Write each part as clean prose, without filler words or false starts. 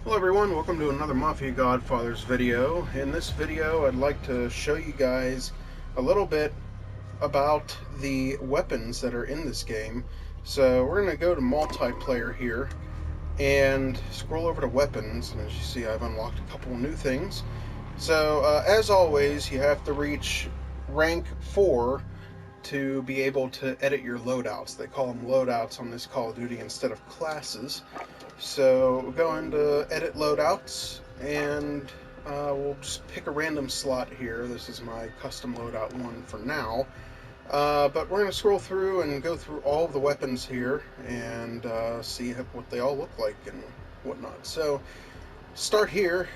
Hello everyone, welcome to another Mafia Godfathers video. In this video I'd like to show you guys a little bit about the weapons that are in this game. So we're going to go to multiplayer here and scroll over to weapons, and as you see I've unlocked a couple new things. So as always, you have to reach rank 4 to be able to edit your loadouts. They call them loadouts on this Call of Duty instead of classes. So we'll go into edit loadouts, and we'll just pick a random slot here. This is my custom loadout one for now. But we're going to scroll through and go through all of the weapons here and see what they all look like and whatnot. So start here,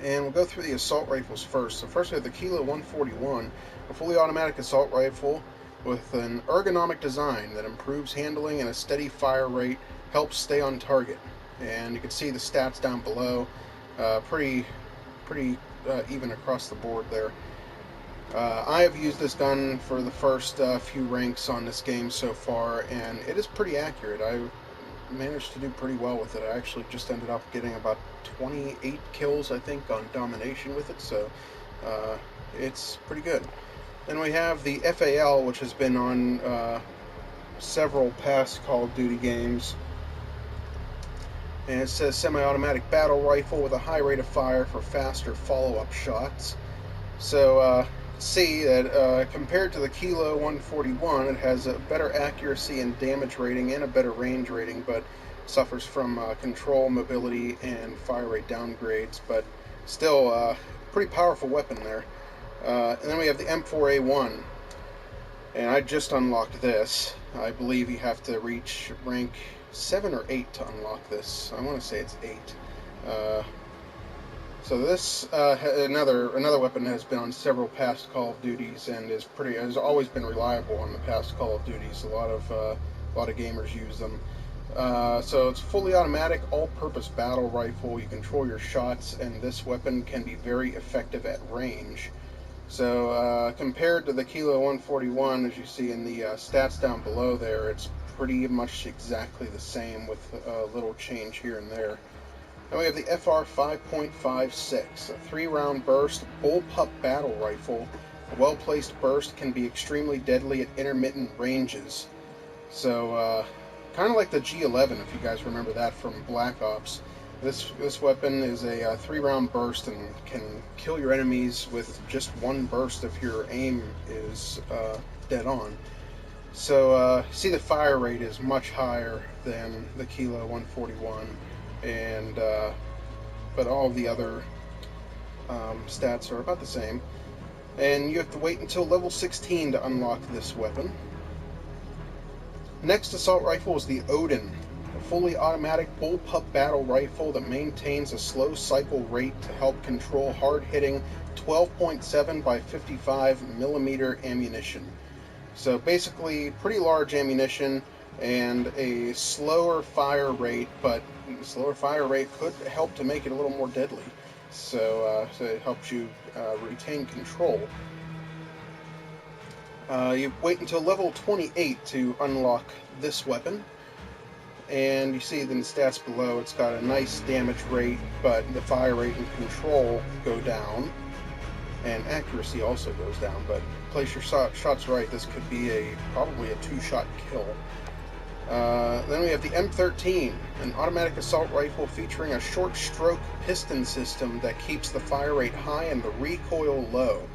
and we'll go through the assault rifles first. So first we have the Kilo 141, a fully automatic assault rifle with an ergonomic design that improves handling and a steady fire rate helps stay on target. And you can see the stats down below, pretty even across the board there. I have used this gun for the first few ranks on this game so far, and it is pretty accurate. I managed to do pretty well with it. I actually just ended up getting about 28 kills, I think, on domination with it, so it's pretty good. Then we have the FAL, which has been on several past Call of Duty games. And it says semi-automatic battle rifle with a high rate of fire for faster follow-up shots. So see that compared to the Kilo 141, it has a better accuracy and damage rating and a better range rating, but suffers from control, mobility, and fire rate downgrades. But still, pretty powerful weapon there. And then we have the M4A1, and I just unlocked this. I believe you have to reach rank 7 or 8 to unlock this. I want to say it's 8. So this another weapon has been on several past Call of Duties and has always been reliable on the past Call of Duties. A lot of gamers use them. So it's fully automatic, all-purpose battle rifle. You control your shots, and this weapon can be very effective at range. So compared to the Kilo 141, as you see in the stats down below there, it's pretty much exactly the same with a little change here and there. Then we have the FR 5.56, a 3-round burst bullpup battle rifle. A well-placed burst can be extremely deadly at intermittent ranges. So kind of like the G11, if you guys remember that from Black Ops. This weapon is a 3-round burst and can kill your enemies with just one burst if your aim is dead on. So see the fire rate is much higher than the Kilo 141, and but all of the other stats are about the same. And you have to wait until level 16 to unlock this weapon. Next assault rifle is the Odin, a fully automatic bullpup battle rifle that maintains a slow cycle rate to help control hard-hitting 12.7 by 55 millimeter ammunition. So basically, pretty large ammunition and a slower fire rate, but the slower fire rate could help to make it a little more deadly. So it helps you retain control. You wait until level 28 to unlock this weapon. And you see in the stats below, it's got a nice damage rate, but the fire rate and control go down. And accuracy also goes down, but place your shots right, this could be probably a 2-shot kill. Then we have the M13, an automatic assault rifle featuring a short stroke piston system that keeps the fire rate high and the recoil low.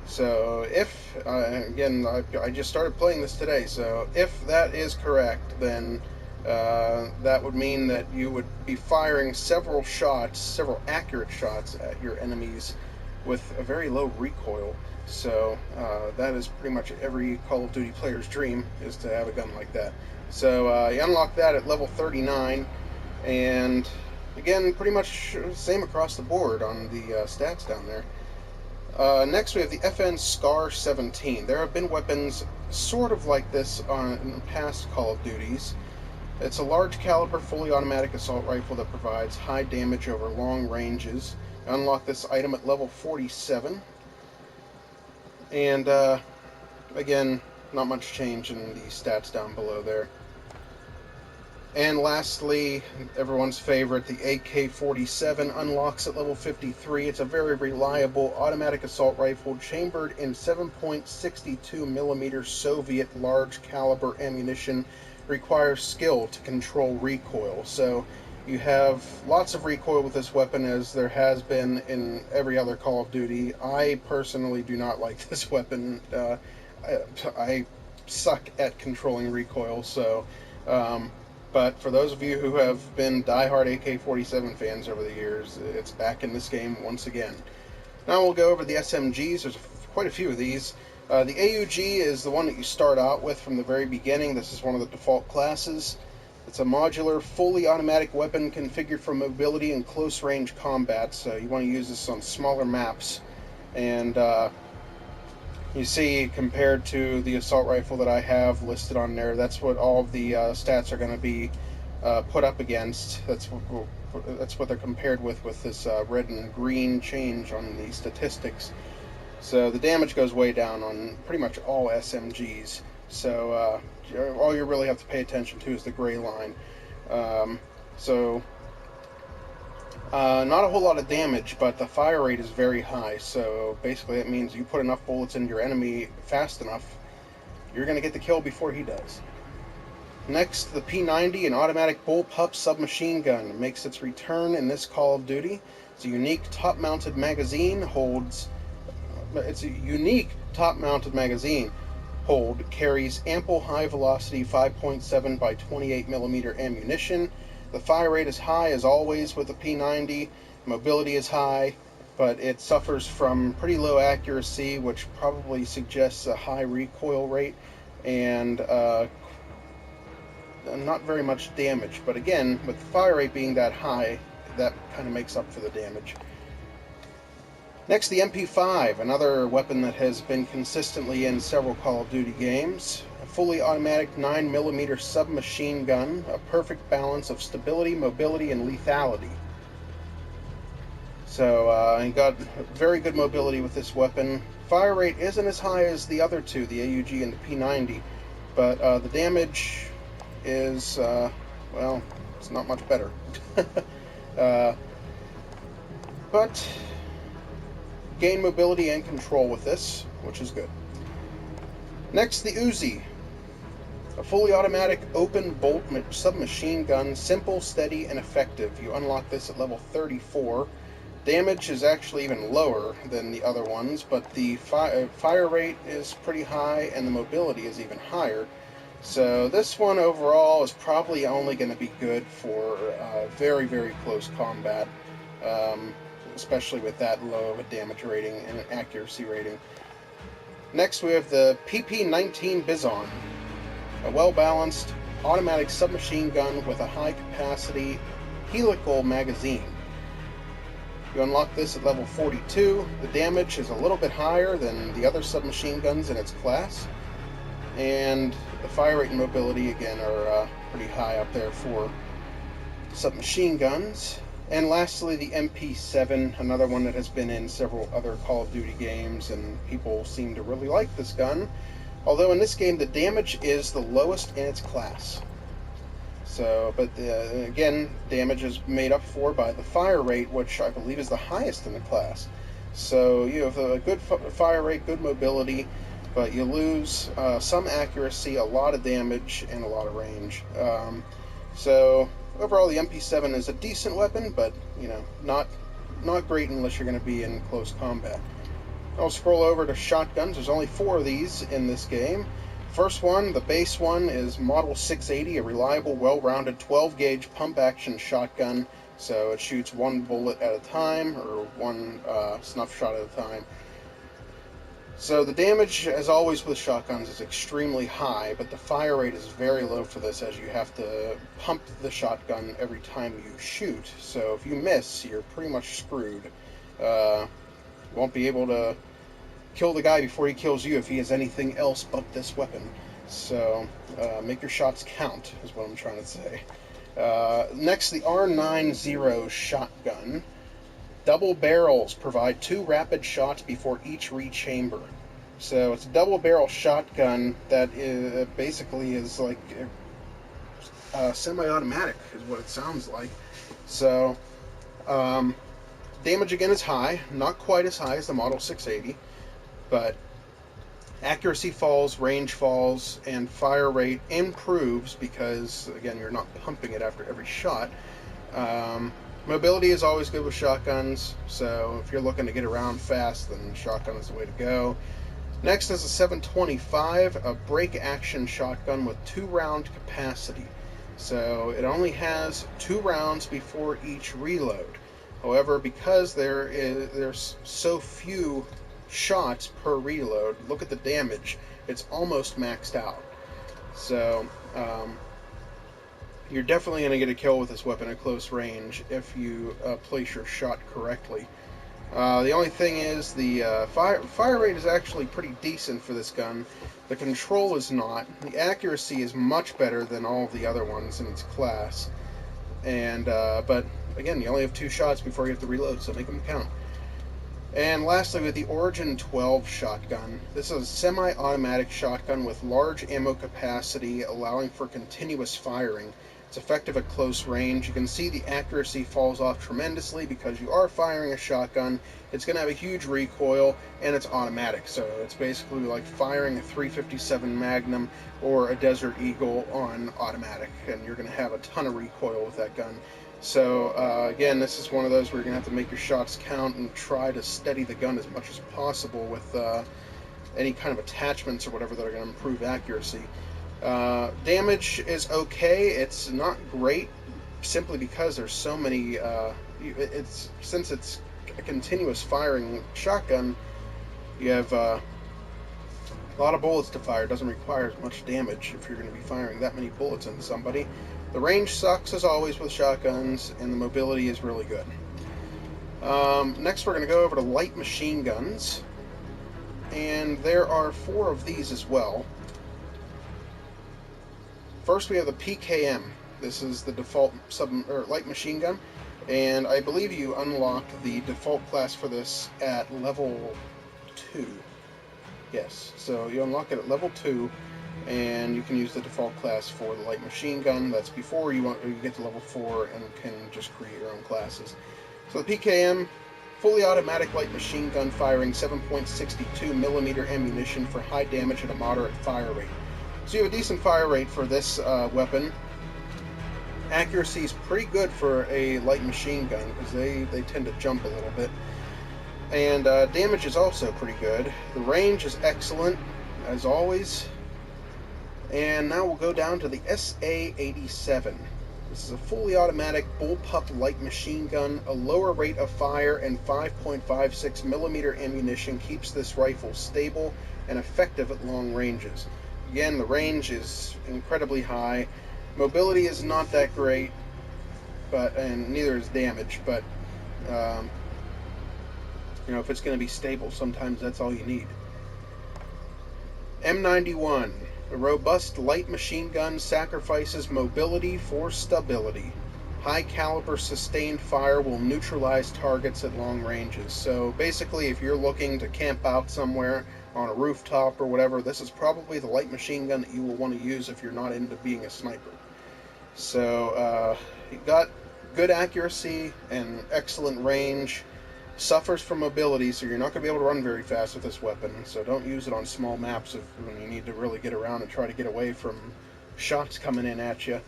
So if, again, I just started playing this today, so if that is correct, then that would mean that you would be firing several accurate shots at your enemies with a very low recoil. So that is pretty much every Call of Duty player's dream, is to have a gun like that. So you unlock that at level 39, and again, pretty much same across the board on the stats down there. Next we have the FN SCAR 17. There have been weapons sort of like this in past Call of Duties. It's a large caliber, fully automatic assault rifle that provides high damage over long ranges. Unlock this item at level 47. And again, not much change in the stats down below there. And lastly, everyone's favorite, the AK-47 unlocks at level 53. It's a very reliable automatic assault rifle chambered in 7.62 millimeter Soviet large caliber ammunition. Requires skill to control recoil. So you have lots of recoil with this weapon, as there has been in every other Call of Duty. I personally do not like this weapon. I suck at controlling recoil, so but for those of you who have been diehard AK-47 fans over the years, it's back in this game once again. Now we'll go over the SMGs. There's quite a few of these. The AUG is the one that you start out with from the very beginning. This is one of the default classes. It's a modular, fully automatic weapon configured for mobility and close-range combat, so you want to use this on smaller maps. And you see, compared to the assault rifle that I have listed on there, that's what all of the stats are going to be put up against. That's what they're compared with this red and green change on the statistics. So the damage goes way down on pretty much all SMGs. So all you really have to pay attention to is the gray line. Um, so not a whole lot of damage, but the fire rate is very high. So basically, that means you put enough bullets into your enemy fast enough, you're going to get the kill before he does. Next, the P90, an automatic bullpup submachine gun, makes its return in this Call of Duty. It's a unique top-mounted magazine. Carries ample high-velocity 5.7 by 28 millimeter ammunition. The fire rate is high, as always, with the P90. Mobility is high, but it suffers from pretty low accuracy, which probably suggests a high recoil rate, and not very much damage. But again, with the fire rate being that high, that kind of makes up for the damage. Next, the MP5, another weapon that has been consistently in several Call of Duty games. A fully automatic 9mm submachine gun, a perfect balance of stability, mobility, and lethality. So you got very good mobility with this weapon. Fire rate isn't as high as the other two, the AUG and the P90, but the damage is, well, it's not much better. But gain mobility and control with this, which is good. Next, the Uzi. A fully automatic open bolt submachine gun, simple, steady, and effective. You unlock this at level 34. Damage is actually even lower than the other ones, but the fire rate is pretty high and the mobility is even higher. So this one overall is probably only going to be good for very, very close combat. Especially with that low of a damage rating and an accuracy rating. Next, we have the PP-19 Bizon, a well-balanced automatic submachine gun with a high-capacity helical magazine. You unlock this at level 42. The damage is a little bit higher than the other submachine guns in its class, and the fire rate and mobility, again, are pretty high up there for submachine guns. And lastly, the MP7, another one that has been in several other Call of Duty games, and people seem to really like this gun. Although in this game, the damage is the lowest in its class. So, but again, damage is made up for by the fire rate, which I believe is the highest in the class. So you have a good fire rate, good mobility, but you lose some accuracy, a lot of damage, and a lot of range. So overall, the MP7 is a decent weapon, but not great unless you're going to be in close combat. I'll scroll over to shotguns. There's only 4 of these in this game. First one, the base one, is Model 680, a reliable, well-rounded 12-gauge pump-action shotgun. So it shoots 1 bullet at a time, or 1 snuff shot at a time. So the damage, as always with shotguns, is extremely high, but the fire rate is very low for this, as you have to pump the shotgun every time you shoot. So if you miss, you're pretty much screwed. You won't be able to kill the guy before he kills you if he has anything else but this weapon. So make your shots count, is what I'm trying to say. Next, the R90 shotgun. Double barrels provide 2 rapid shots before each rechamber. So it's a double barrel shotgun that basically is like semi-automatic is what it sounds like. So damage again is high, not quite as high as the Model 680, but accuracy falls, range falls, and fire rate improves because, again, you're not pumping it after every shot. Mobility is always good with shotguns, so if you're looking to get around fast, then shotgun is the way to go. Next is a 725, a break action shotgun with 2-round capacity. So it only has 2 rounds before each reload. However, because there's so few shots per reload, look at the damage. It's almost maxed out. So you're definitely going to get a kill with this weapon at close range if you place your shot correctly. The only thing is the fire rate is actually pretty decent for this gun. The control is not. The accuracy is much better than all of the other ones in its class. And but again, you only have 2 shots before you have to reload, so make them count. And lastly, with the Origin 12 shotgun. This is a semi-automatic shotgun with large ammo capacity, allowing for continuous firing. It's effective at close range. You can see the accuracy falls off tremendously because you are firing a shotgun. It's going to have a huge recoil, and it's automatic. So it's basically like firing a .357 Magnum or a Desert Eagle on automatic, and you're going to have a ton of recoil with that gun. So again, this is one of those where you're going to have to make your shots count and try to steady the gun as much as possible with any kind of attachments or whatever that are going to improve accuracy. Damage is okay. It's not great simply because there's so many. Since it's a continuous firing shotgun, you have a lot of bullets to fire. It doesn't require as much damage if you're going to be firing that many bullets into somebody. The range sucks as always with shotguns, and the mobility is really good. Next, we're going to go over to light machine guns, and there are 4 of these as well. First, we have the PKM. This is the default light machine gun, and I believe you unlock the default class for this at level 2. Yes, so you unlock it at level 2, and you can use the default class for the light machine gun. That's before you get to level 4 and can just create your own classes. So the PKM, fully automatic light machine gun firing 7.62 millimeter ammunition for high damage at a moderate fire rate. So you have a decent fire rate for this weapon. Accuracy is pretty good for a light machine gun because they tend to jump a little bit. And damage is also pretty good. The range is excellent, as always. And now we'll go down to the SA-87. This is a fully automatic bullpup light machine gun. A lower rate of fire and 5.56 millimeter ammunition keeps this rifle stable and effective at long ranges. Again, the range is incredibly high. Mobility is not that great, and neither is damage, but you know, if it's going to be stable, sometimes that's all you need. M91. A robust light machine gun sacrifices mobility for stability. High caliber sustained fire will neutralize targets at long ranges. So basically, if you're looking to camp out somewhere on a rooftop or whatever, this is probably the light machine gun that you will want to use if you're not into being a sniper. So it got good accuracy and excellent range. Suffers from mobility, so you're not going to be able to run very fast with this weapon. So don't use it on small maps when you need to really get around and try to get away from shots coming in at you.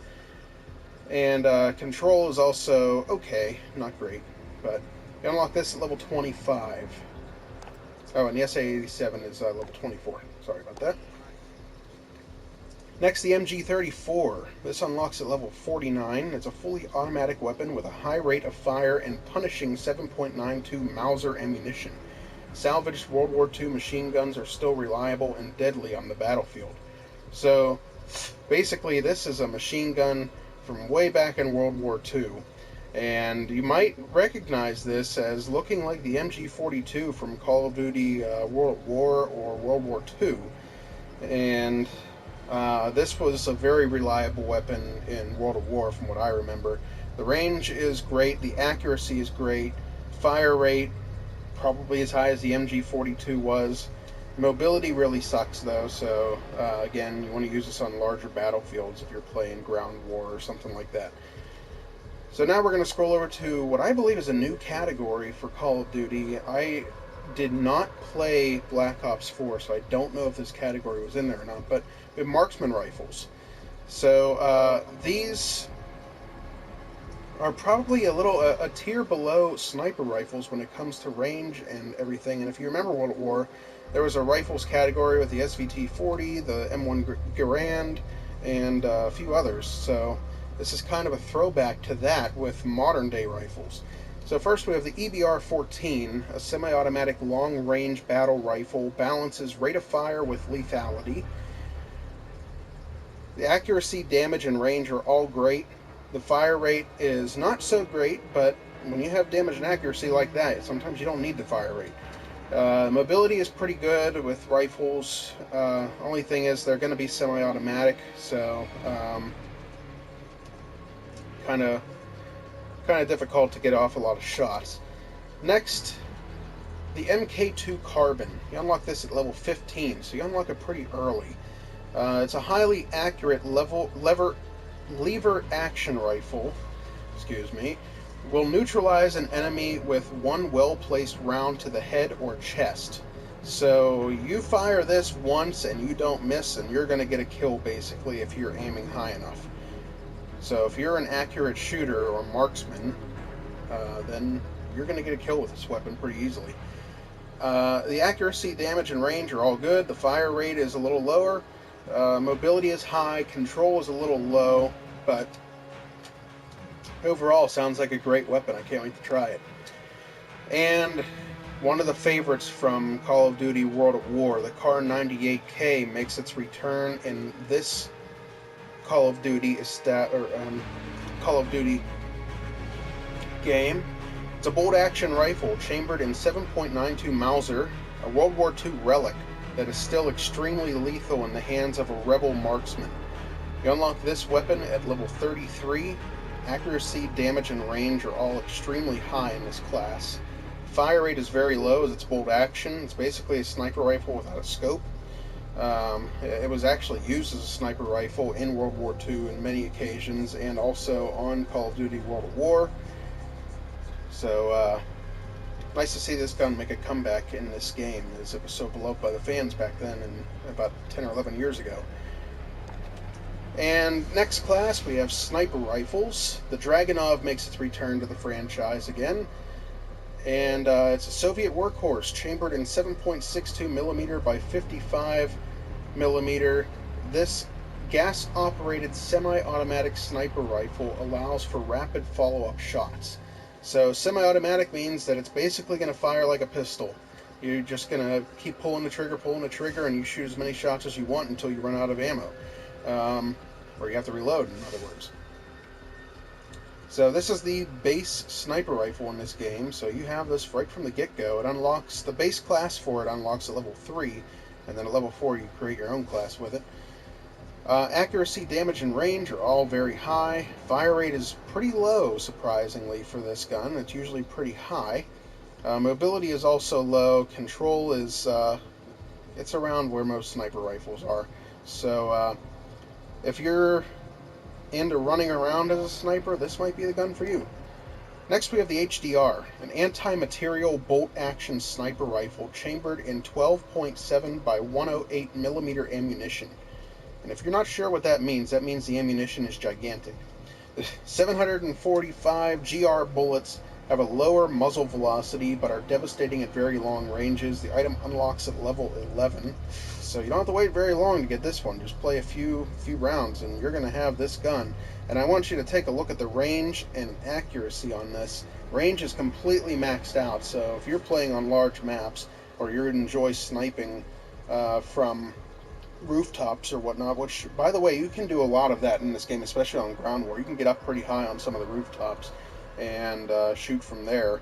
And control is also okay, not great, but you unlock this at level 25. Oh, and the SA-87 is level 24. Sorry about that. Next, the MG34. This unlocks at level 49. It's a fully automatic weapon with a high rate of fire and punishing 7.92 Mauser ammunition. Salvaged World War II machine guns are still reliable and deadly on the battlefield. So, basically, this is a machine gun from way back in World War II. And you might recognize this as looking like the MG42 from Call of Duty World War or World War II. And this was a very reliable weapon in World of War from what I remember. The range is great, the accuracy is great, fire rate probably as high as the MG42 was, Mobility really sucks though, so again, you want to use this on larger battlefields if you're playing ground war or something like that. So now we're going to scroll over to what I believe is a new category for Call of Duty. I did not play Black Ops 4, so I don't know if this category was in there or not, but we have marksman rifles. So these are probably a tier below sniper rifles when it comes to range and everything. And if you remember World at War, there was a rifles category with the SVT-40, the M1 Garand, and a few others. So this is kind of a throwback to that with modern day rifles. So first we have the EBR-14, a semi-automatic long-range battle rifle, balances rate of fire with lethality. The accuracy, damage, and range are all great. The fire rate is not so great, but when you have damage and accuracy like that, sometimes you don't need the fire rate. Mobility is pretty good with rifles. Only thing is they're going to be semi-automatic, so kind of difficult to get off a lot of shots. Next, the MK2 Carbon. You unlock this at level 15, so you unlock it pretty early. It's a highly accurate lever action rifle, excuse me, will neutralize an enemy with one well-placed round to the head or chest. So you fire this once and you don't miss, and you're going to get a kill basically if you're aiming high enough. So if you're an accurate shooter or marksman, then you're going to get a kill with this weapon pretty easily. The accuracy, damage, and range are all good. The fire rate is a little lower. Mobility is high, control is a little low, but overall sounds like a great weapon. I can't wait to try it. And one of the favorites from Call of Duty World at War, the Kar 98K, makes its return in this Call of Duty game. It's a bolt-action rifle chambered in 7.92 Mauser, a World War II relic that is still extremely lethal in the hands of a rebel marksman. You unlock this weapon at level 33. Accuracy, damage, and range are all extremely high in this class. Fire rate is very low as it's bolt action. It's basically a sniper rifle without a scope. It was actually used as a sniper rifle in World War II in many occasions, and also on Call of Duty World at War. So, nice to see this gun make a comeback in this game, as it was so beloved by the fans back then, and about 10 or 11 years ago. And next class, we have sniper rifles. The Dragunov makes its return to the franchise again. And it's a Soviet workhorse, chambered in 7.62mm by 55mm. This gas-operated semi-automatic sniper rifle allows for rapid follow-up shots. So semi-automatic means that it's basically going to fire like a pistol. You're just going to keep pulling the trigger, and you shoot as many shots as you want until you run out of ammo. Or you have to reload, in other words. So this is the base sniper rifle in this game, so you have this right from the get-go. It unlocks, the base class for it unlocks at level 3, and then at level 4 you create your own class with it. Accuracy, damage, and range are all very high. Fire rate is pretty low, surprisingly, for this gun. It's usually pretty high. Mobility is also low. Control is, it's around where most sniper rifles are. So, if you're into running around as a sniper, this might be the gun for you. Next we have the HDR, an anti-material bolt-action sniper rifle chambered in 12.7 by 108mm ammunition. And if you're not sure what that means the ammunition is gigantic. The 745 GR bullets have a lower muzzle velocity but are devastating at very long ranges. The item unlocks at level 11, so you don't have to wait very long to get this one. Just play a few rounds and you're going to have this gun. And I want you to take a look at the range and accuracy on this. Range is completely maxed out, so if you're playing on large maps or you enjoy sniping from rooftops or whatnot, which, by the way, you can do a lot of that in this game, especially on ground war. You can get up pretty high on some of the rooftops and shoot from there.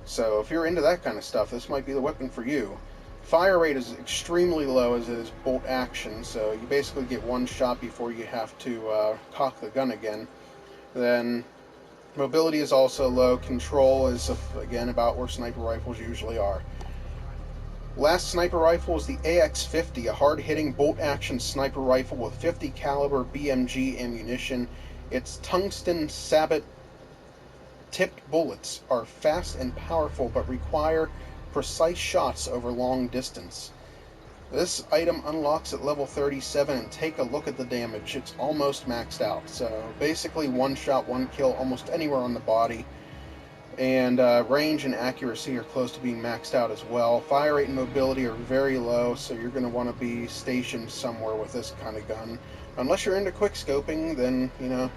So if you're into that kind of stuff, this might be the weapon for you. Fire rate is extremely low as it is bolt action, so you basically get one shot before you have to cock the gun again. Then mobility is also low. Control is, again, about where sniper rifles usually are. Last sniper rifle is the AX-50, a hard-hitting bolt-action sniper rifle with 50 caliber BMG ammunition. Its tungsten sabot tipped bullets are fast and powerful but require precise shots over long distance. This item unlocks at level 37, and take a look at the damage. It's almost maxed out. So basically one shot, one kill almost anywhere on the body. And range and accuracy are close to being maxed out as well. Fire rate and mobility are very low, so you're going to want to be stationed somewhere with this kind of gun. Unless you're into quick scoping, then, you know,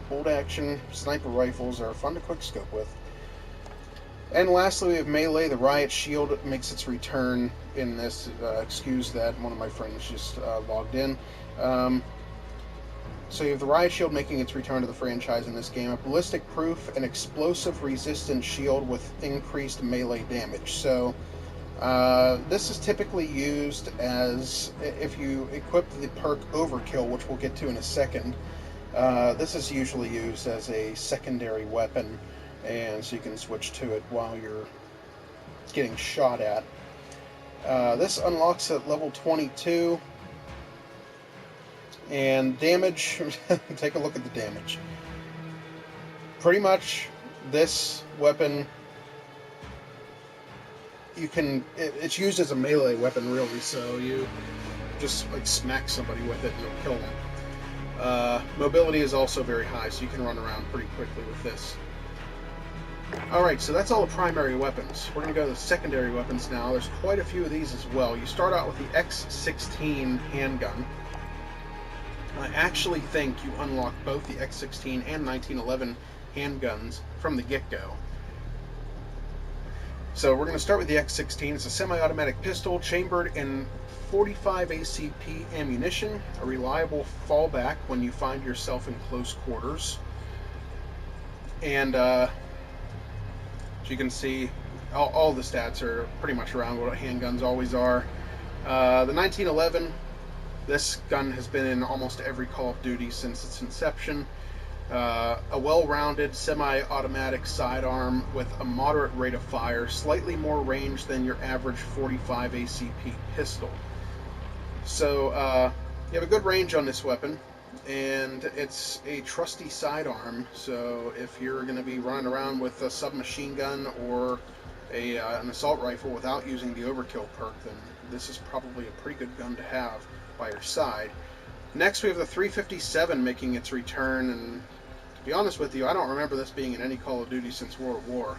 bolt action sniper rifles are fun to quick scope with. And lastly, we have Melee. The Riot Shield makes its return in this. Excuse that, one of my friends just logged in. So you have the Riot Shield making its return to the franchise in this game. A ballistic proof and explosive resistant shield with increased melee damage. So this is typically used as, if you equip the perk Overkill, which we'll get to in a second, this is usually used as a secondary weapon, and so you can switch to it while you're getting shot at. This unlocks at level 22. And damage, take a look at the damage. Pretty much this weapon, you can, it's used as a melee weapon really, so you just like smack somebody with it and you'll kill them. Mobility is also very high, so you can run around pretty quickly with this. Alright, so that's all the primary weapons. We're going to go to the secondary weapons now. There's quite a few of these as well. You start out with the X16 handgun. I actually think you unlock both the X16 and 1911 handguns from the get-go. So we're going to start with the X16. It's a semi-automatic pistol chambered in 45 ACP ammunition, a reliable fallback when you find yourself in close quarters. And as you can see, all the stats are pretty much around what handguns always are. The 1911, this gun has been in almost every Call of Duty since its inception. A well-rounded semi-automatic sidearm with a moderate rate of fire, slightly more range than your average 45 ACP pistol. So you have a good range on this weapon, and it's a trusty sidearm, so if you're going to be running around with a submachine gun or an assault rifle without using the Overkill perk, then this is probably a pretty good gun to have by your side. Next we have the 357 making its return, and to be honest with you, I don't remember this being in any Call of Duty since World at War.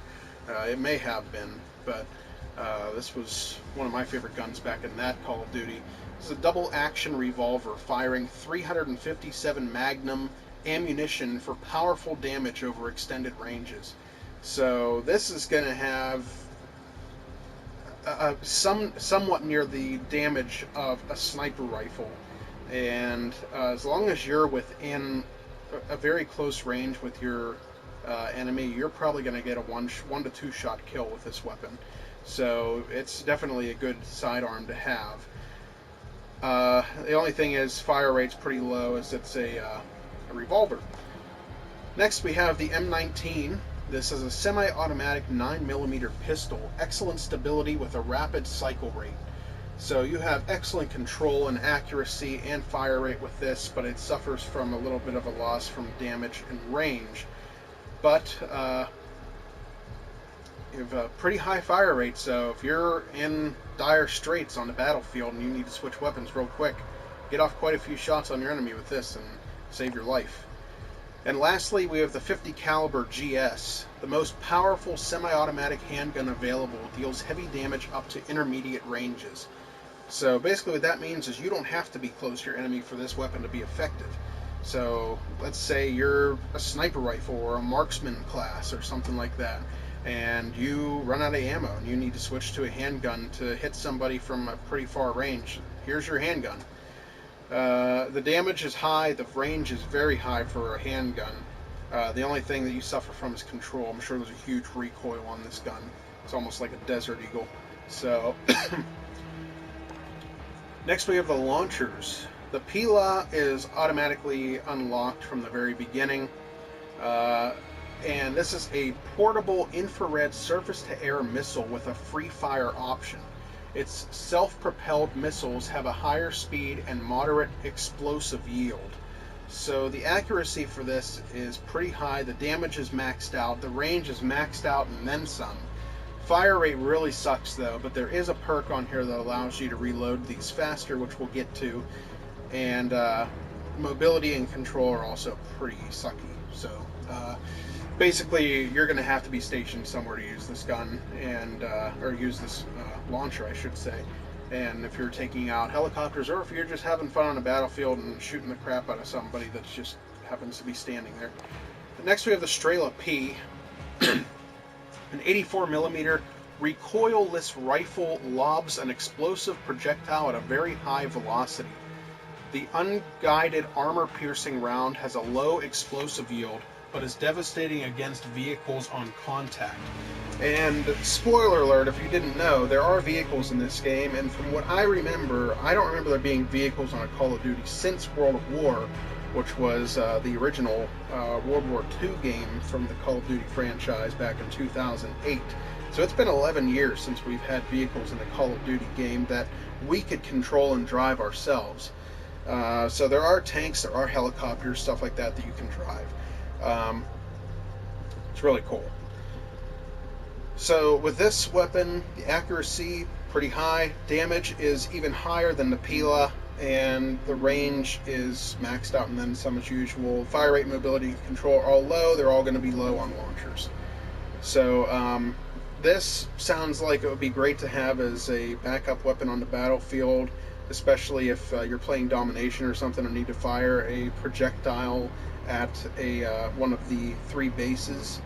It may have been, but this was one of my favorite guns back in that Call of Duty. This is a double action revolver firing 357 Magnum ammunition for powerful damage over extended ranges. So this is going to have somewhat near the damage of a sniper rifle, and as long as you're within a very close range with your enemy, you're probably going to get a one to two shot kill with this weapon. So it's definitely a good sidearm to have. The only thing is fire rate's pretty low as it's a revolver. Next we have the M19. This is a semi-automatic 9mm pistol, excellent stability with a rapid cycle rate. So you have excellent control and accuracy and fire rate with this, but it suffers from a little bit of a loss from damage and range. But you have a pretty high fire rate, so if you're in dire straits on the battlefield and you need to switch weapons real quick, get off quite a few shots on your enemy with this and save your life. And lastly, we have the 50 caliber GS. The most powerful semi-automatic handgun available, deals heavy damage up to intermediate ranges. So basically what that means is you don't have to be close to your enemy for this weapon to be effective. So let's say you're a sniper rifle or a marksman class or something like that, and you run out of ammo and you need to switch to a handgun to hit somebody from a pretty far range. Here's your handgun. The damage is high, the range is very high for a handgun. The only thing that you suffer from is control. I'm sure there's a huge recoil on this gun. It's almost like a Desert Eagle. So, next we have the launchers. The Pila is automatically unlocked from the very beginning. And this is a portable infrared surface-to-air missile with a free fire option. its self-propelled missiles have a higher speed and moderate explosive yield. So the accuracy for this is pretty high, the damage is maxed out, the range is maxed out and then some. Fire rate really sucks though, but there is a perk on here that allows you to reload these faster, which we'll get to, and mobility and control are also pretty sucky. So basically you're going to have to be stationed somewhere to use this gun, and or use this launcher I should say. And if you're taking out helicopters, or if you're just having fun on a battlefield and shooting the crap out of somebody that just happens to be standing there. Next we have the Strela P, an 84mm recoilless rifle lobs an explosive projectile at a very high velocity. The unguided armor-piercing round has a low explosive yield, but is devastating against vehicles on contact. And spoiler alert, if you didn't know, there are vehicles in this game, and from what I remember, I don't remember there being vehicles on a Call of Duty since World of War, which was the original World War II game from the Call of Duty franchise back in 2008. So it's been 11 years since we've had vehicles in a Call of Duty game that we could control and drive ourselves. So there are tanks, there are helicopters, stuff like that you can drive. It's really cool. So with this weapon, the accuracy pretty high, damage is even higher than the Pila, and the range is maxed out and then some as usual. Fire rate, mobility, and control are all low. They're all going to be low on launchers. So this sounds like it would be great to have as a backup weapon on the battlefield, especially if you're playing domination or something and need to fire a projectile at a one of the 3 bases.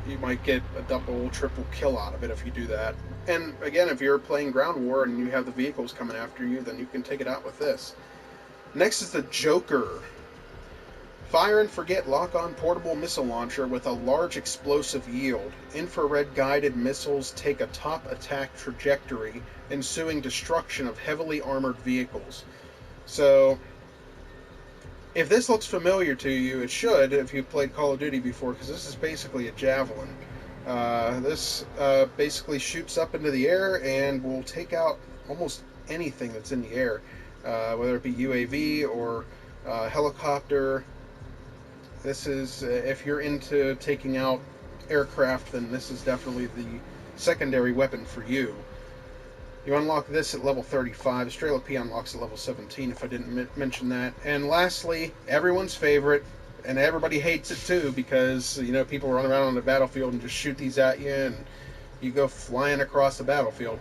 You might get a double, triple kill out of it if you do that. And again, if you're playing ground war and you have the vehicles coming after you, then you can take it out with this. Next is the Joker. Fire and forget lock-on portable missile launcher with a large explosive yield. Infrared guided missiles take a top attack trajectory, ensuing destruction of heavily armored vehicles. So if this looks familiar to you, it should if you've played Call of Duty before, because this is basically a javelin. This basically shoots up into the air and will take out almost anything that's in the air, whether it be UAV or helicopter. This is, if you're into taking out aircraft, then this is definitely the secondary weapon for you. You unlock this at level 35. Strela P unlocks at level 17, if I didn't mention that. And lastly, everyone's favorite, and everybody hates it too, because people run around on the battlefield and just shoot these at you, and you go flying across the battlefield.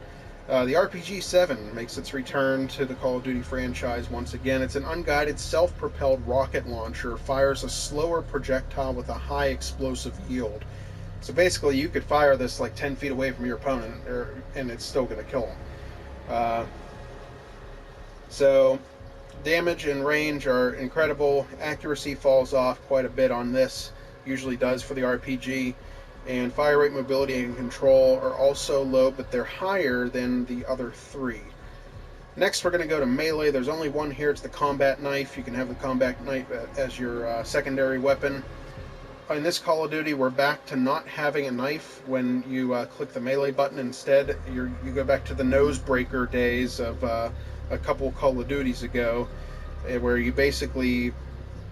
The RPG-7 makes its return to the Call of Duty franchise once again. It's an unguided, self-propelled rocket launcher, fires a slower projectile with a high explosive yield. So basically, you could fire this like 10 feet away from your opponent, and it's still going to kill him. So damage and range are incredible. Accuracy falls off quite a bit on this, usually does for the RPG. And fire rate, mobility, and control are also low, but they're higher than the other 3. Next, we're going to go to melee. There's only one here. It's the combat knife. You can have the combat knife as your secondary weapon. In this Call of Duty, we're back to not having a knife when you click the melee button. Instead, you go back to the nosebreaker days of a couple Call of Duties ago, where you basically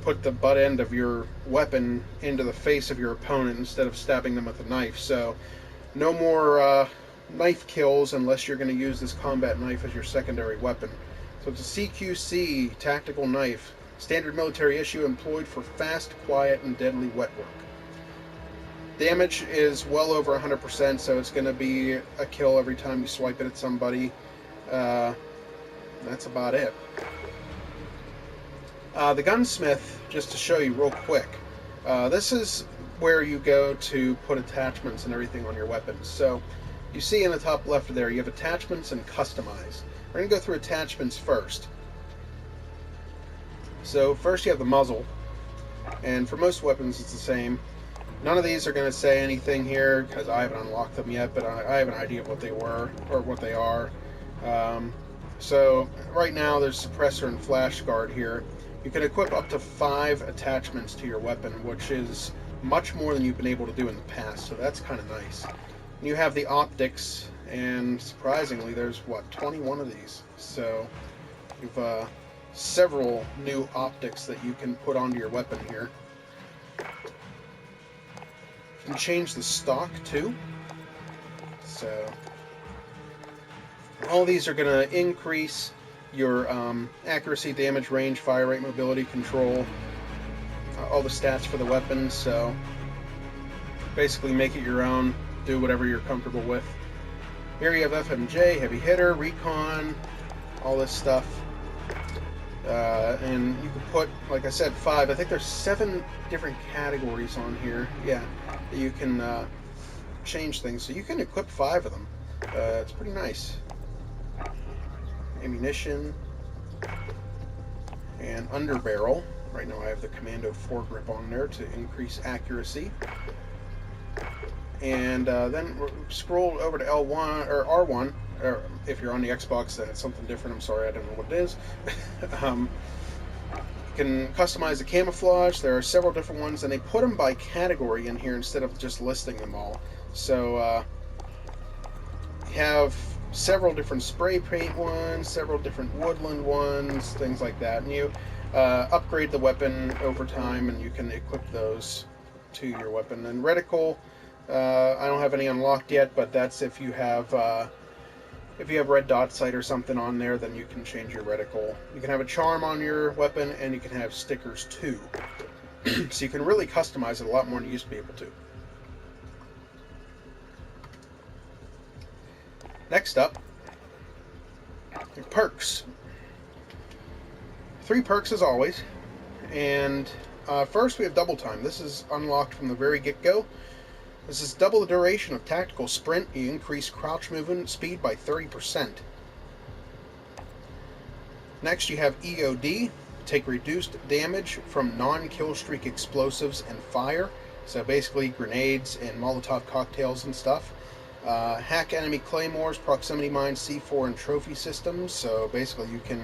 put the butt end of your weapon into the face of your opponent instead of stabbing them with a knife. So no more knife kills unless you're going to use this combat knife as your secondary weapon. So it's a CQC tactical knife, standard military issue, employed for fast, quiet, and deadly wet work. Damage is well over 100%, so it's going to be a kill every time you swipe it at somebody. That's about it. The gunsmith, just to show you real quick, this is where you go to put attachments and everything on your weapons. So you see in the top left there, you have attachments and customize. We're going to go through attachments first. So first you have the muzzle, and for most weapons it's the same. None of these are going to say anything here because I haven't unlocked them yet, but I have an idea of what they were, or what they are. So right now there's suppressor and flash guard here. You can equip up to 5 attachments to your weapon, which is much more than you've been able to do in the past, so that's kind of nice. You have the optics, and surprisingly, there's what, 21 of these. So you've several new optics that you can put onto your weapon here. You can change the stock too. So all these are going to increase your accuracy, damage, range, fire rate, mobility, control, all the stats for the weapons. So basically make it your own, do whatever you're comfortable with. Here you have FMJ, heavy hitter, recon, all this stuff. And you can put, like I said, 5. I think there's 7 different categories on here. Yeah, that you can change things. So you can equip 5 of them. It's pretty nice. Ammunition and underbarrel. Right now I have the Commando foregrip on there to increase accuracy. And then scroll over to L1 or R1, or if you're on the Xbox, then it's something different. I'm sorry, I don't know what it is. You can customize the camouflage. There are several different ones, and they put them by category in here instead of just listing them all. So you have several different spray paint ones, several different woodland ones, things like that. And you upgrade the weapon over time, and you can equip those to your weapon. And reticle, I don't have any unlocked yet, but that's if you have red dot sight or something on there, then you can change your reticle. You can have a charm on your weapon, and you can have stickers too. So you can really customize it a lot more than you used to be able to. Next up, your perks. 3 perks as always. And first we have double time. This is unlocked from the very get-go. This is double the duration of tactical sprint. You increase crouch movement speed by 30%. Next you have EOD. Take reduced damage from non-kill streak explosives and fire. So basically grenades and Molotov cocktails and stuff. Hack enemy claymores, proximity mines, C4, and trophy systems. So basically you can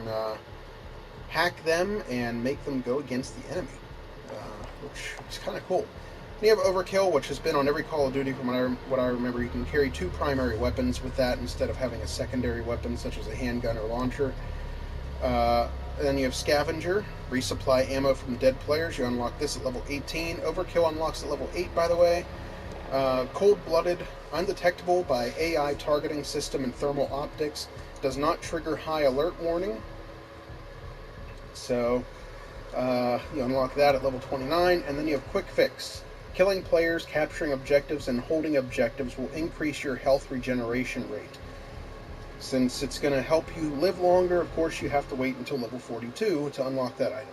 hack them and make them go against the enemy, which is kind of cool. And you have overkill, which has been on every Call of Duty from what I remember. You can carry 2 primary weapons with that instead of having a secondary weapon such as a handgun or launcher. Then you have Scavenger, resupply ammo from dead players. You unlock this at level 18. Overkill unlocks at level 8, by the way. Cold-blooded, undetectable by AI targeting system and thermal optics. Does not trigger high alert warning. So you unlock that at level 29. And then you have Quick Fix. Killing players, capturing objectives, and holding objectives will increase your health regeneration rate. Since it's going to help you live longer, of course you have to wait until level 42 to unlock that item.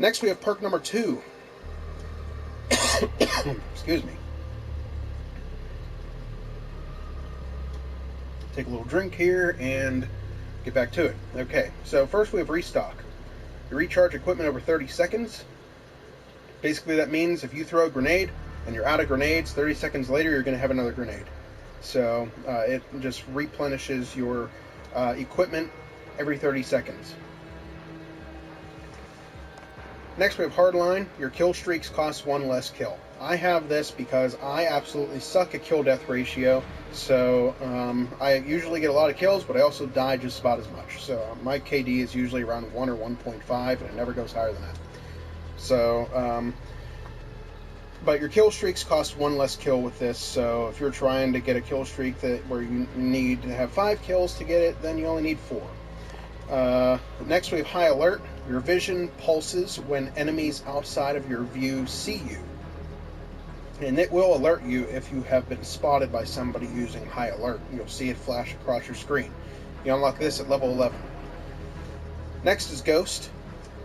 Next we have perk number 2. Excuse me. Take a little drink here and get back to it. Okay, so first we have restock. You recharge equipment over 30 seconds. Basically that means if you throw a grenade and you're out of grenades, 30 seconds later you're going to have another grenade. So it just replenishes your equipment every 30 seconds. Next we have Hardline. Your kill streaks cost 1 less kill. I have this because I absolutely suck at kill-death ratio, so I usually get a lot of kills, but I also die just about as much. So my KD is usually around 1 or 1.5, and it never goes higher than that. So, but your kill streaks cost 1 less kill with this, so if you're trying to get a kill streak where you need to have 5 kills to get it, then you only need 4. Next we have High Alert. Your vision pulses when enemies outside of your view see you. And it will alert you if you have been spotted by somebody using High Alert. You'll see it flash across your screen. You unlock this at level 11. Next is Ghost.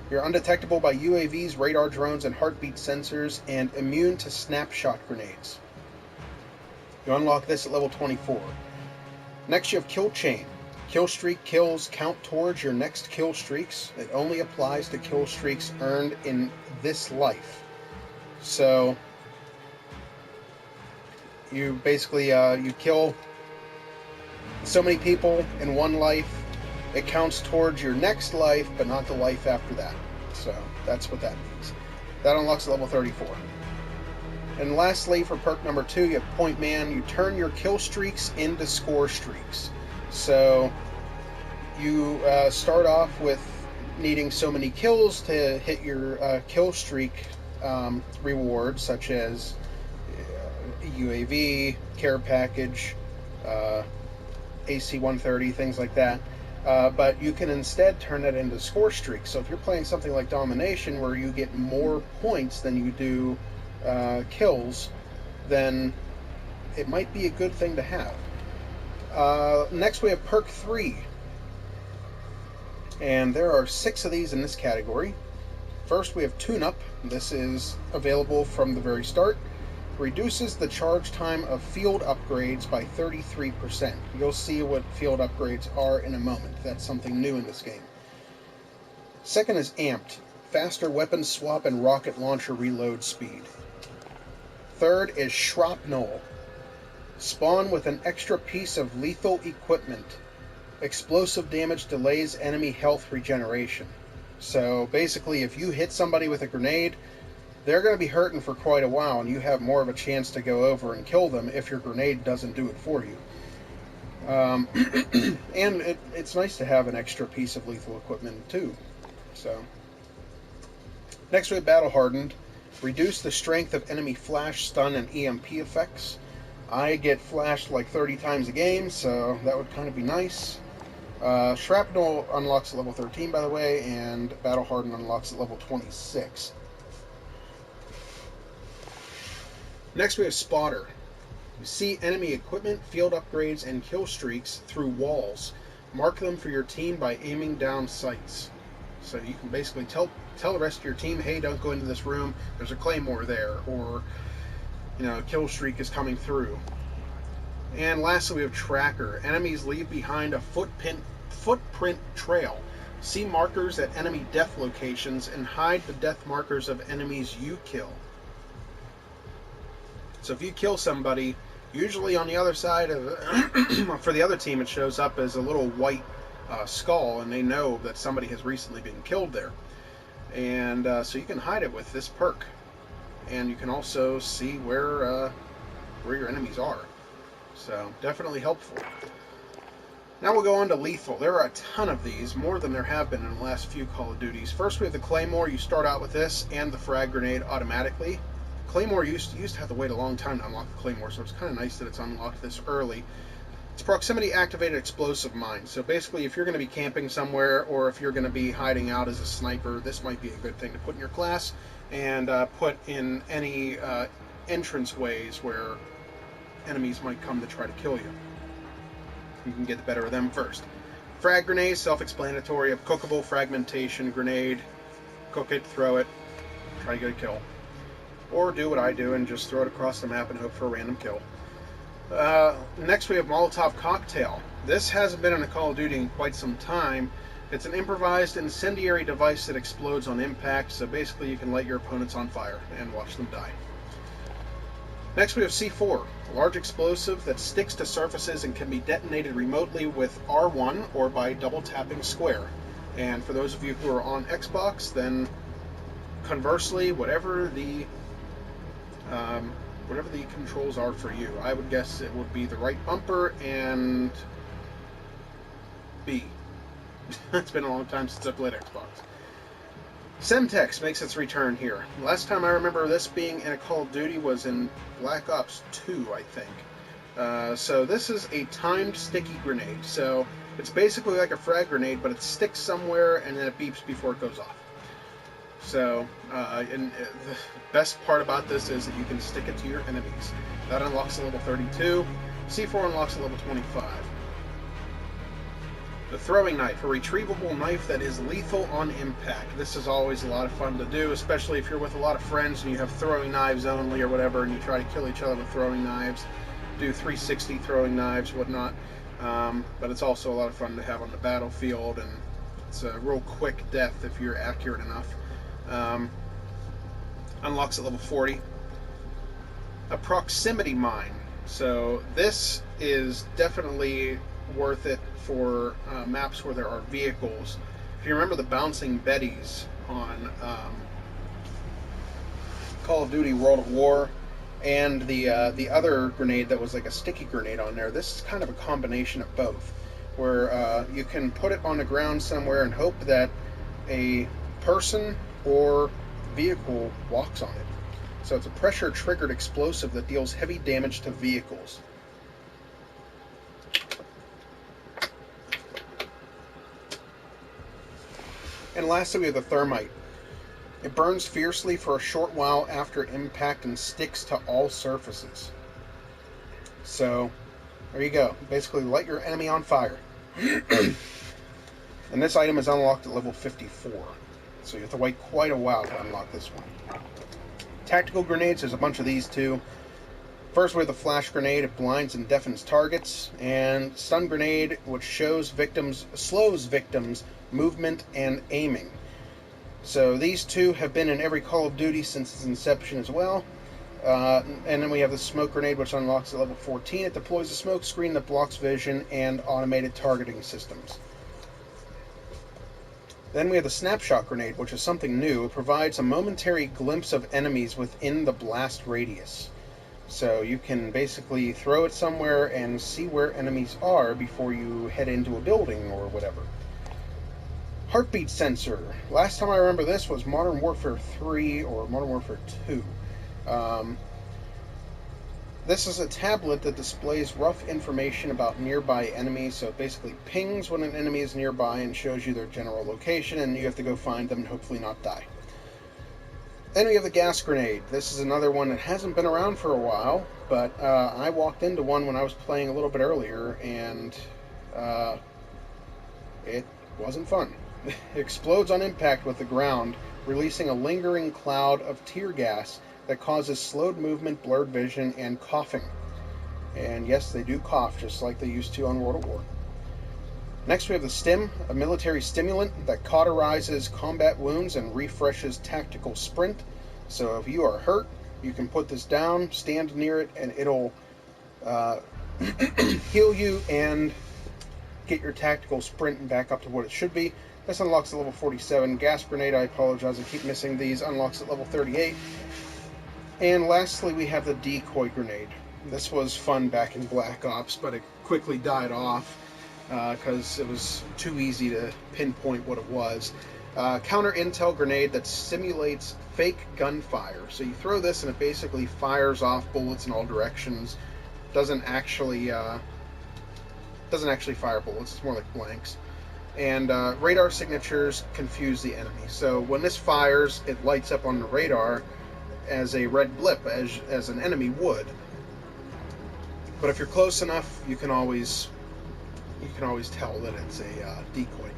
You're undetectable by UAVs, radar drones, and heartbeat sensors, and immune to snapshot grenades. You unlock this at level 24. Next you have Kill Chain. Kill streak kills count towards your next kill streaks. It only applies to kill streaks earned in this life. So you basically you kill so many people in one life, it counts towards your next life, but not the life after that. So that's what that means. That unlocks level 34. And lastly, for perk number 2, you have Point Man. You turn your kill streaks into score streaks. So you start off with needing so many kills to hit your kill streak rewards, such as UAV, care package, AC-130, things like that. But you can instead turn that into score streaks. So if you're playing something like Domination, where you get more points than you do kills, then it might be a good thing to have. Next we have perk 3. And there are 6 of these in this category. First we have Tune Up. This is available from the very start. Reduces the charge time of field upgrades by 33%. You'll see what field upgrades are in a moment. That's something new in this game. Second is Amped. Faster weapon swap and rocket launcher reload speed. Third is Shrapnel. Spawn with an extra piece of lethal equipment. Explosive damage delays enemy health regeneration. So basically, if you hit somebody with a grenade, they're going to be hurting for quite a while, and you have more of a chance to go over and kill them if your grenade doesn't do it for you. And it's nice to have an extra piece of lethal equipment too. So next we have Battle Hardened. Reduce the strength of enemy flash, stun, and EMP effects. I get flashed like 30 times a game, so that would kind of be nice. Shrapnel unlocks at level 13, by the way, and Battle Hardened unlocks at level 26. Next we have Spotter. You see enemy equipment, field upgrades, and kill streaks through walls. Mark them for your team by aiming down sights. So you can basically tell the rest of your team, hey, don't go into this room, there's a claymore there, or a kill streak is coming through. And lastly we have Tracker. Enemies leave behind a footprint trail. See markers at enemy death locations and hide the death markers of enemies you kill. So if you kill somebody, usually on the other side of for the other team it shows up as a little white skull, and they know that somebody has recently been killed there. And so you can hide it with this perk, and you can also see where your enemies are. So definitely helpful. Now we'll go on to Lethal. There are a ton of these, more than there have been in the last few Call of Duties. First we have the Claymore. You start out with this and the frag grenade automatically. Claymore used to have to wait a long time to unlock the Claymore, so it's kind of nice that it's unlocked this early. It's proximity activated explosive mine. So basically, if you're going to be camping somewhere, or if you're going to be hiding out as a sniper, this might be a good thing to put in your class and put in any entrance ways where enemies might come to try to kill you. You can get the better of them first. Frag grenade, self-explanatory. A cookable fragmentation grenade. Cook it, throw it, try to get a kill. Or do what I do and just throw it across the map and hope for a random kill. Next we have Molotov Cocktail. This hasn't been in a Call of Duty in quite some time. It's an improvised incendiary device that explodes on impact, so basically you can light your opponents on fire and watch them die. Next we have C4, a large explosive that sticks to surfaces and can be detonated remotely with R1 or by double tapping square. And for those of you who are on Xbox, then conversely, whatever the controls are for you, I would guess it would be the right bumper and B. It's been a long time since I played Xbox. Semtex makes its return here. Last time I remember this being in a Call of Duty was in Black Ops 2, I think. So this is a timed sticky grenade. So it's basically like a frag grenade, but it sticks somewhere and then it beeps before it goes off. So, and the best part about this is that you can stick it to your enemies. That unlocks at level 32. C4 unlocks at level 25. The throwing knife, a retrievable knife that is lethal on impact. This is always a lot of fun to do, especially if you're with a lot of friends and you have throwing knives only or whatever, and you try to kill each other with throwing knives, do 360 throwing knives, whatnot. But it's also a lot of fun to have on the battlefield, and it's a real quick death if you're accurate enough. Unlocks at level 40. A proximity mine. So this is definitely worth it for maps where there are vehicles. If you remember the bouncing Bettys on Call of Duty World at War, and the other grenade that was like a sticky grenade on there. This is kind of a combination of both, where you can put it on the ground somewhere and hope that a person or vehicle walks on it. So it's a pressure-triggered explosive that deals heavy damage to vehicles. And lastly, we have the thermite. It burns fiercely for a short while after impact and sticks to all surfaces. So, there you go. Basically, light your enemy on fire. And this item is unlocked at level 54. So you have to wait quite a while to unlock this one. Tactical grenades, there's a bunch of these too. First we have the flash grenade, it blinds and deafens targets, and stun grenade, which slows victims' movement and aiming. So these two have been in every Call of Duty since its inception as well. And then we have the smoke grenade, which unlocks at level 14. It deploys a smoke screen that blocks vision and automated targeting systems. Then we have the snapshot grenade, which is something new. It provides a momentary glimpse of enemies within the blast radius. So you can basically throw it somewhere and see where enemies are before you head into a building or whatever. Heartbeat sensor. Last time I remember this was Modern Warfare 3 or Modern Warfare 2. This is a tablet that displays rough information about nearby enemies, so it basically pings when an enemy is nearby and shows you their general location, and you have to go find them and hopefully not die. Then we have the gas grenade. This is another one that hasn't been around for a while, but I walked into one when I was playing a little bit earlier, and it wasn't fun. It explodes on impact with the ground, releasing a lingering cloud of tear gas that causes slowed movement, blurred vision, and coughing. And yes, they do cough just like they used to on World at War. Next we have the Stim, a military stimulant that cauterizes combat wounds and refreshes tactical sprint. So if you are hurt, you can put this down, stand near it, and it'll heal you and get your tactical sprint back up to what it should be. This unlocks at level 47. Gas grenade, I apologize, I keep missing these, unlocks at level 38. And lastly, we have the decoy grenade. This was fun back in Black Ops, but it quickly died off because it was too easy to pinpoint what it was. Counter intel grenade that simulates fake gunfire. So you throw this and it basically fires off bullets in all directions. Doesn't actually fire bullets. It's more like blanks. And radar signatures confuse the enemy. So when this fires, it lights up on the radar as a red blip, as an enemy would. But if you're close enough, you can always tell that it's a decoy.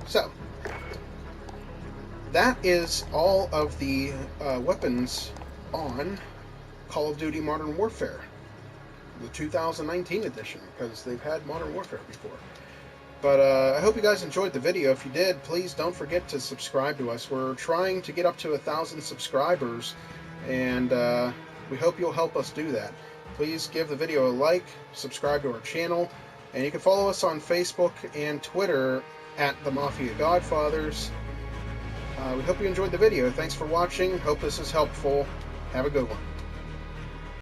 So that is all of the weapons on Call of Duty Modern Warfare, the 2019 edition, because they've had Modern Warfare before. But I hope you guys enjoyed the video. If you did, please don't forget to subscribe to us. We're trying to get up to 1,000 subscribers, and we hope you'll help us do that. Please give the video a like, subscribe to our channel, and you can follow us on Facebook and Twitter at The Mafia Godfathers. We hope you enjoyed the video. Thanks for watching. Hope this is helpful. Have a good one.